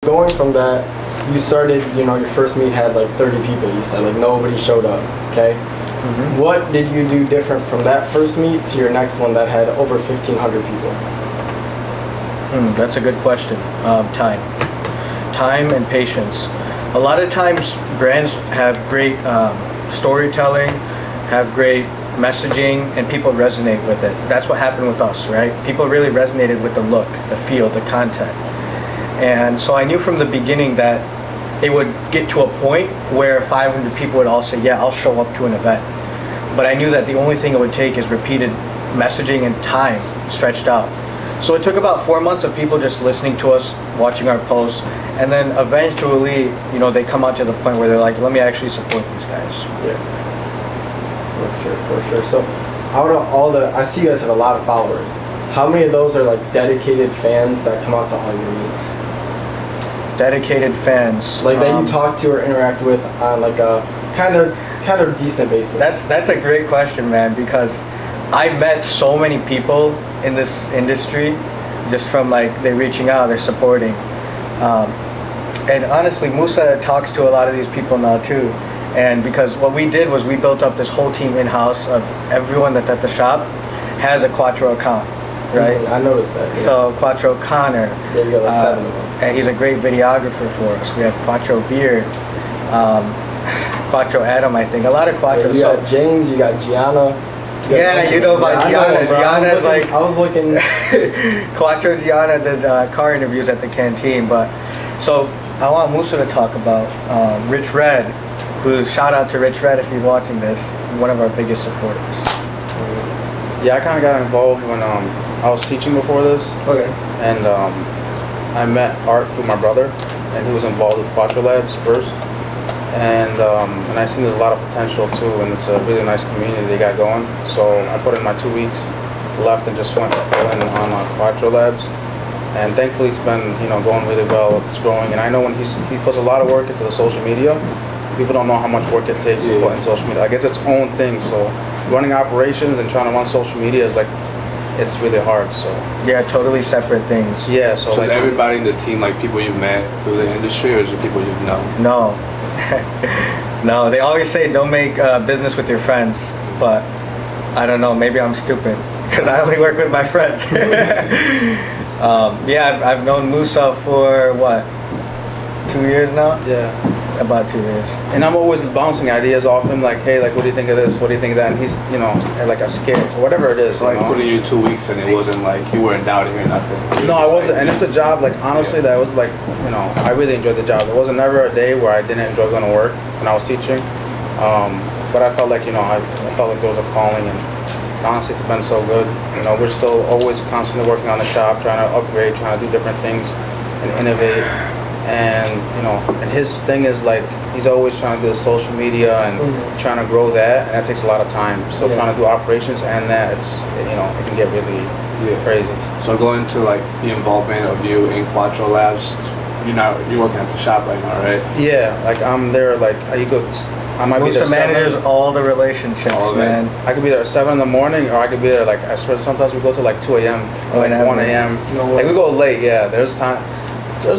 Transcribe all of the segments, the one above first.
Going from that, you started, your first meet had like 30 people, you said, like nobody showed up, okay? Mm-hmm. What did you do different from that first meet to your next one that had over 1,500 people? That's a good question. Time and patience. A lot of times brands have great storytelling, have great messaging, and people resonate with it. That's what happened with us, right? People really resonated with the look, the feel, the content. And so I knew from the beginning that it would get to a point where 500 people would all say, yeah, I'll show up to an event. But I knew that the only thing it would take is repeated messaging and time stretched out. So it took about 4 months of people just listening to us, watching our posts, and then eventually, they come out to the point where they're like, let me actually support these guys. Yeah. For sure. So out of all I see you guys have a lot of followers. How many of those are like dedicated fans that come out to all your meets? Dedicated fans. Like that you talk to or interact with on like a kind of decent basis? That's a great question, man, because I've met so many people in this industry just from like they're reaching out, they're supporting. And honestly, Musa talks to a lot of these people now too. And because what we did was we built up this whole team in-house of everyone that's at the shop has a Quattro account, right? I noticed that. Yeah. So Quattro Connor, yeah, you got like 7 of them. And he's a great videographer for us. We have Quattro Beard, Quattro Adam, I think. A lot of Quattro. Yeah, you got James, you got Gianna. You know about Gianna. Gianna's like I was looking. Quattro Gianna did car interviews at the canteen, but so I want Musa to talk about Rich Red. Shout out to Rich Red if he's watching this, one of our biggest supporters. Yeah, I kind of got involved when I was teaching before this. Okay. And I met Art through my brother, and he was involved with Quattro Labs first. And I seen there's a lot of potential too, and it's a really nice community they got going. So I put in my 2 weeks, left, and just went full in on Quattro Labs. And thankfully it's been going really well. It's growing, and I know when he puts a lot of work into the social media. People don't know how much work it takes to put in social media. Like it's its own thing. So running operations and trying to run social media is like, it's really hard. So yeah, totally separate things. Yeah. So like, everybody in the team, like people you've met through the industry, or is it people you've known? No, no. They always say don't make business with your friends, but I don't know. Maybe I'm stupid because I only work with my friends. Yeah, I've known Musa for what, 2 years now? Yeah. About 2 years. And I'm always bouncing ideas off him, like, hey, like, what do you think of this? What do you think of that? And he's, like a skit or whatever it is. So like putting you 2 weeks, and it wasn't like you weren't doubting or nothing. No, I wasn't. And it's a job, like, honestly, that was like, I really enjoyed the job. There wasn't never a day where I didn't enjoy going to work when I was teaching. But I felt like, I felt like there was a calling, and honestly, it's been so good. We're still always constantly working on the shop, trying to upgrade, trying to do different things and innovate. And and his thing is like he's always trying to do the social media and trying to grow that, and that takes a lot of time. So trying to do operations and that, it's it can get really crazy. So going to like the involvement of you in Quattro Labs, you're working at the shop right now, right? Yeah, like I'm there. Like I might be there. Manages all the relationships, man. I could be there at 7 in the morning, or I could be there like I swear sometimes we go to like 2 a.m. or like 1 a.m. Like we go late. Yeah, there's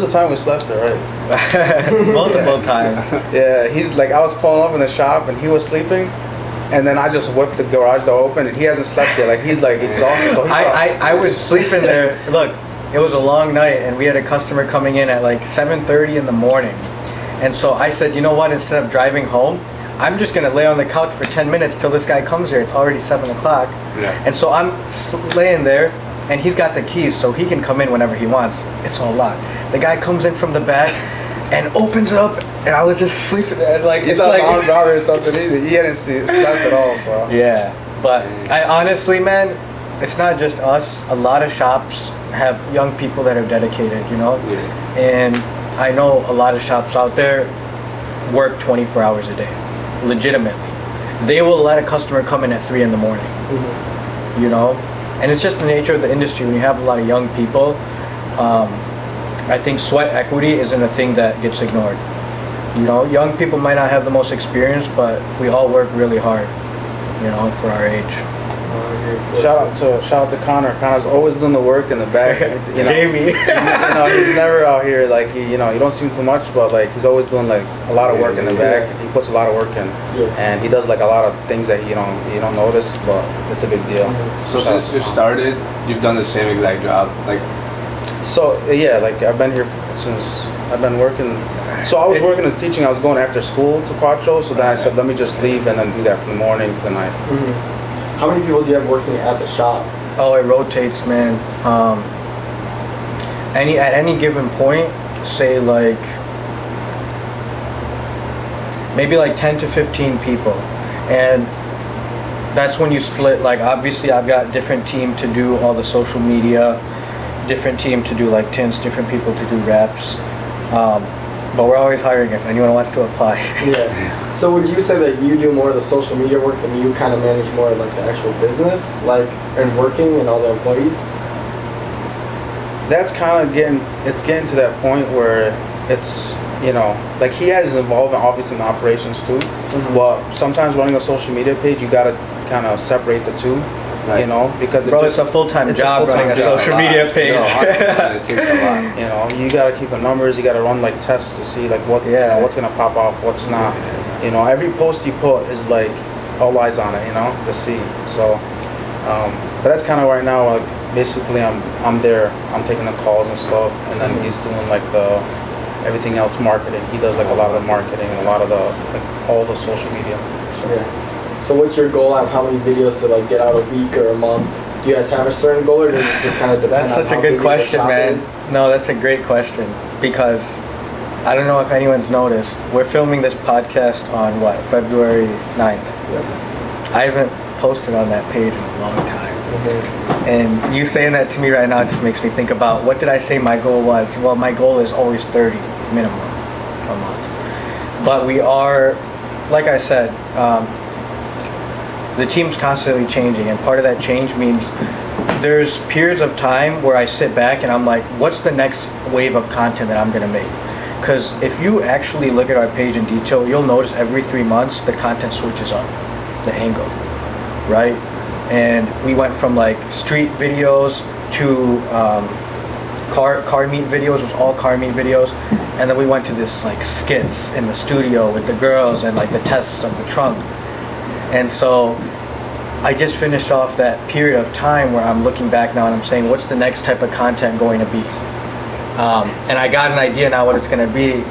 a time we slept there, right? Multiple times. Yeah, he's like, I was pulling up in the shop and he was sleeping, and then I just whipped the garage door open and he hasn't slept yet. Like he's like exhausted. I was sleeping there. Look, it was a long night and we had a customer coming in at like 7:30 in the morning, and so I said, you know what? Instead of driving home, I'm just gonna lay on the couch for 10 minutes till this guy comes here. It's already 7 o'clock, and so I'm laying there. And he's got the keys, so he can come in whenever he wants. It's all locked. The guy comes in from the back and opens it up, and I was just sleeping there. Like it's like armed robbery or something either. He hadn't slept at all, so. Yeah, but I honestly, man, it's not just us. A lot of shops have young people that are dedicated, And I know a lot of shops out there work 24 hours a day, legitimately. They will let a customer come in at 3 in the morning, And it's just the nature of the industry when you have a lot of young people. I think sweat equity isn't a thing that gets ignored. Young people might not have the most experience, but we all work really hard, for our age. Shout out to Connor. Connor's always doing the work in the back. You know, Jamie. He's never out here like you don't see him too much, but like he's always doing like a lot of work in the back. He puts a lot of work in, and he does like a lot of things that you don't notice, but it's a big deal. So since you started, you've done the same exact job, like. So yeah, like I've been here since I've been working. So I was working as teaching. I was going after school to Quattro. So then I said, let me just leave and then do that from the morning to the night. How many people do you have working at the shop? Oh, it rotates, man. At any given point, say like maybe like 10 to 15 people, and that's when you split. Like obviously, I've got different team to do all the social media, different team to do like tints, different people to do reps. But we're always hiring if anyone wants to apply. Yeah. So would you say that you do more of the social media work and you kind of manage more of like the actual business, like and working and all the employees? That's kind of getting to that point where it's like he has his involvement obviously in operations too, but sometimes running a social media page you gotta kind of separate the two. Right. Because it's a full-time job running a social media page. It takes a lot. You gotta keep the numbers. You gotta run like tests to see like what's gonna pop off, what's not. Every post you put is like all eyes on it. To see. So, but that's kind of right now. Like basically, I'm there. I'm taking the calls and stuff, and then he's doing like the everything else marketing. He does like a lot of the marketing and a lot of the like all the social media. Yeah. So what's your goal on how many videos to like get out a week or a month? Do you guys have a certain goal, or does it just kind of depend? That's such a good question, man. No, that's a great question because I don't know if anyone's noticed. We're filming this podcast on February 9th. Yep. I haven't posted on that page in a long time. And you saying that to me right now just makes me think about what did I say my goal was? Well, my goal is always 30 minimum a month. But we are, like I said, the team's constantly changing, and part of that change means there's periods of time where I sit back and I'm like, what's the next wave of content that I'm gonna make? Because if you actually look at our page in detail, you'll notice every 3 months the content switches up, the angle, right? And we went from like street videos to car meet videos, was all car meet videos, and then we went to this like skits in the studio with the girls and like the tests of the trunk. And so I just finished off that period of time where I'm looking back now and I'm saying, what's the next type of content going to be? And I got an idea now what it's going to be,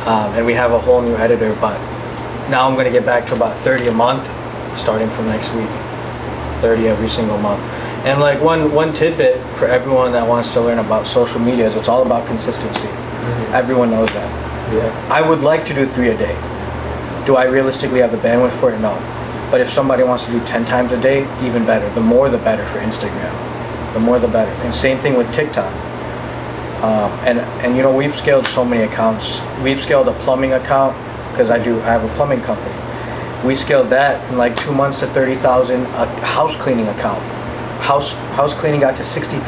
and we have a whole new editor, but now I'm going to get back to about 30 a month starting from next week, 30 every single month. And like one tidbit for everyone that wants to learn about social media is it's all about consistency. Everyone knows that. Yeah. I would like to do 3 a day. Do I realistically have the bandwidth for it? No. But if somebody wants to do 10 times a day, even better. The more the better for Instagram. The more the better. And same thing with TikTok. And we've scaled so many accounts. We've scaled a plumbing account because I have a plumbing company. We scaled that in like 2 months to 30,000. A house cleaning account. House cleaning got to 60,000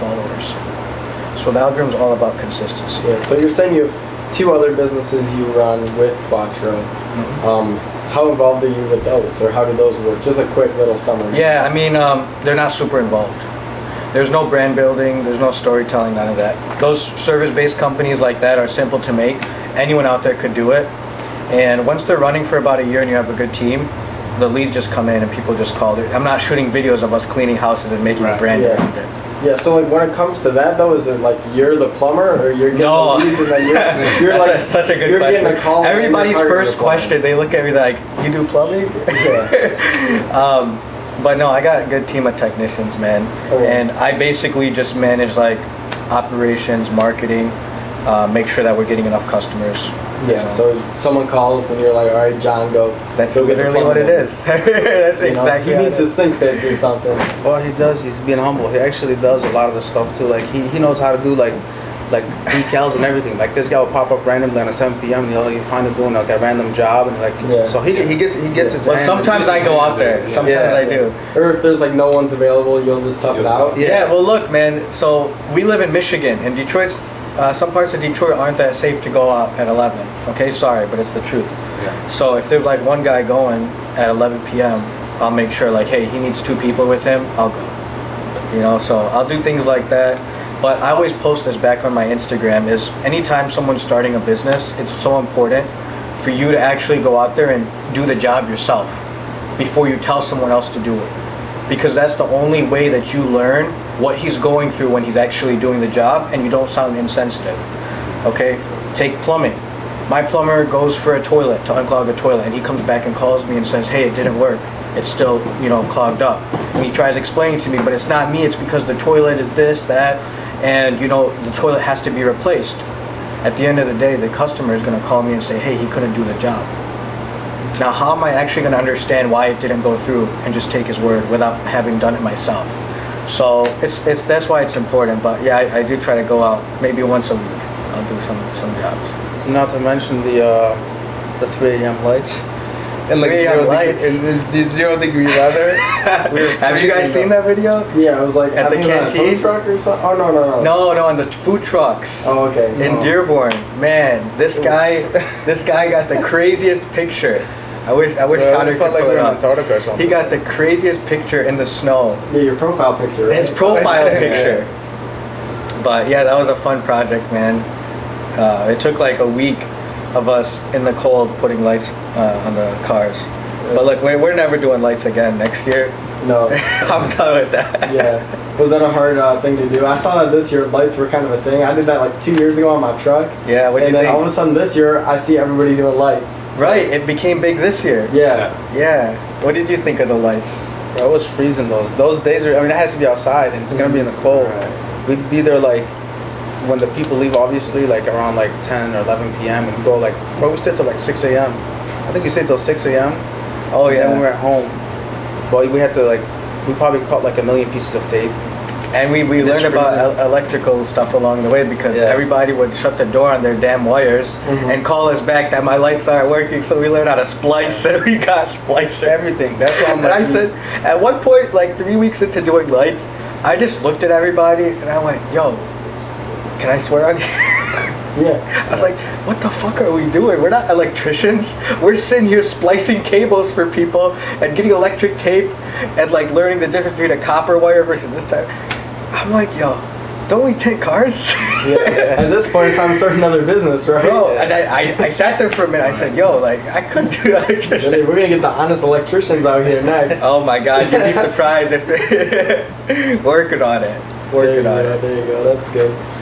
followers. So the algorithm's all about consistency. Yeah. So you're saying you have 2 other businesses you run with Quattro. How involved are you with those, or how do those work? Just a quick little summary. Yeah, I mean, they're not super involved. There's no brand building, there's no storytelling, none of that. Those service-based companies like that are simple to make. Anyone out there could do it. And once they're running for about a year and you have a good team, the leads just come in and people just call it. I'm not shooting videos of us cleaning houses and making a brand around it. Yeah, so like when it comes to that though, is it like you're the plumber or you're getting the leads and then you're like such a good question. Getting a call. Everybody's first question, they look at me like, you do plumbing? Yeah. But no, I got a good team of technicians, man. And I basically just manage like operations, marketing, make sure that we're getting enough customers. Yeah, so someone calls and you're like, all right, John, go. That's literally what it is. That's exactly. He needs his sink fixed or something. Well, he does. He's being humble. He actually does a lot of the stuff too. Like he knows how to do like decals and everything. Like this guy will pop up randomly on a 7 p.m. and you find him doing like a random job and so he gets his. Well, sometimes I go out there. Sometimes I do. Or if there's like no one's available, you'll just tough it out. Yeah. Well, look, man. So we live in Michigan, and Detroit's. Some parts of Detroit aren't that safe to go out at 11. Okay, sorry, but it's the truth. Yeah. So if there's like one guy going at 11 p.m., I'll make sure like, hey, he needs 2 people with him, I'll go. You know, so I'll do things like that. But I always post this back on my Instagram is anytime someone's starting a business, it's so important for you to actually go out there and do the job yourself before you tell someone else to do it. Because that's the only way that you learn what he's going through when he's actually doing the job and you don't sound insensitive. Okay? Take plumbing. My plumber goes for a toilet to unclog a toilet and he comes back and calls me and says, hey, it didn't work. It's still, you know, clogged up. And he tries explaining to me, but it's not me, it's because the toilet is this, that, and you know, the toilet has to be replaced. At the end of the day, the customer is going to call me and say, hey, he couldn't do the job. Now, how am I actually going to understand why it didn't go through and just take his word without having done it myself? So it's that's why it's important. But yeah, I do try to go out maybe once a week. I'll do some jobs. Not to mention the 3 a.m. lights. And like 3 a.m. lights. In the 0 degree weather. Have you guys seen that video? Yeah, it was like At the canteen? food truck or something. Oh no. No, on the food trucks. Oh, okay. In Dearborn, man, this guy got the craziest picture. I wish Connor could felt like pull we it were in up. Antarctica or something. He got the craziest picture in the snow. Yeah, your profile picture. Right? His profile picture. But yeah, that was a fun project, man. It took like a week of us in the cold putting lights on the cars. But look, we're never doing lights again next year. No. I'm done with that. Yeah. Was that a hard thing to do? I saw that this year lights were kind of a thing. I did that like 2 years ago on my truck. Yeah, what do you And then think? all of a sudden this year, I see everybody doing lights. So, Right, it became big this year. Yeah. Yeah. What did you think of the lights? Bro, it was freezing those days. I mean, it has to be outside and it's gonna be in the cold. Right. We'd be there like when the people leave, obviously, like around like 10 or 11 p.m. and go like, bro, we stayed till like 6 a.m. I think we stayed till 6 a.m. Oh And yeah. then we were at home. But we had to like, we probably cut like 1 million pieces of tape. And we It is learned about freezing. electrical stuff along the way because Yeah. everybody would shut the door on their damn wires Mhm. and call us back that my lights aren't working. So we learned how to splice and we got splicer. Everything. That's why I'm And like, I said, at one point, like 3 weeks into doing lights, I just looked at everybody and I went, yo, can I swear on you? Yeah. I was like, what the fuck are we doing? We're not electricians. We're sitting here splicing cables for people and getting electric tape and like learning the difference between a copper wire versus this type. I'm like, yo, don't we take cars? Yeah. At this point, it's time to start another business, right? Bro, and I sat there for a minute. I said, yo, like, I couldn't do Really, electrician. we're gonna get the honest electricians out here next. Oh my God, you'd be surprised if working on it. There you Working on go, it. there you go. That's good.